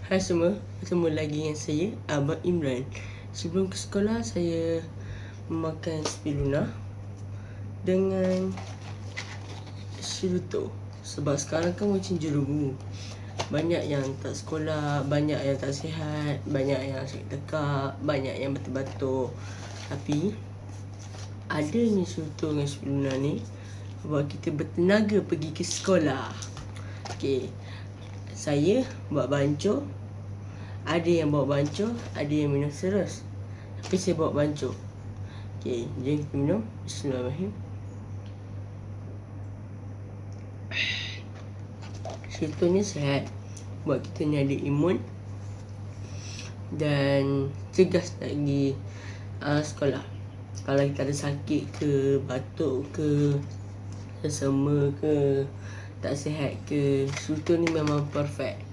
Hai semua, bertemu lagi dengan saya, Abang Imran. Sebelum ke sekolah, saya memakan spirulina dengan siruto. Sebab sekarang kan macam jerubu. Banyak yang tak sekolah, banyak yang tak sihat, banyak yang sakit tekak, banyak yang batuk-batuk. Tapi adanya siruto dengan spirulina ni buat kita bertenaga pergi ke sekolah. Okey, saya buat bancuh. Ada yang bawa bancuh, ada yang minum terus. Tapi saya bawa bancuh. Okey, jom kita minum. Bismillahirrahmanirrahim. Siruto ni sihat, buat kita ni ada imun dan cegas lagi sekolah. Kalau kita ada sakit ke, batuk ke, sesama ke, tak sihat ke, siruto ni memang perfect.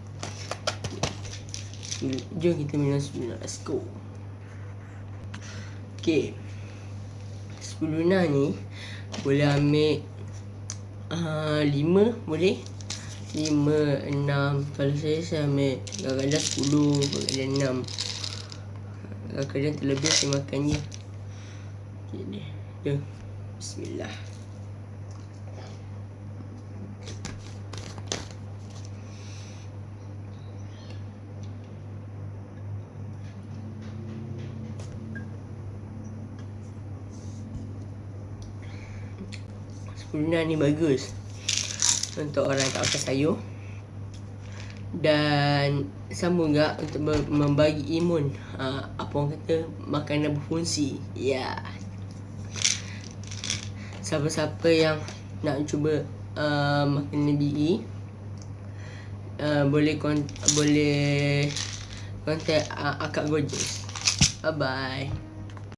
Jom kita minum spirulina. Let's go. Okay, spirulina ni boleh ambil 5 boleh, 5, 6. Kalau saya ambil kadang-kadang 10, kadang-kadang 6. Kadang-kadang terlebih saya makan je. Okay ni, jom. Bismillah. Spirulina ni bagus untuk orang tak makan sayur, dan sama juga untuk membagi imun. Apa orang kata, makanan berfungsi. Ya, siapa-siapa yang nak cuba makanan BE, boleh kontak Akak Gorgeous. Bye bye.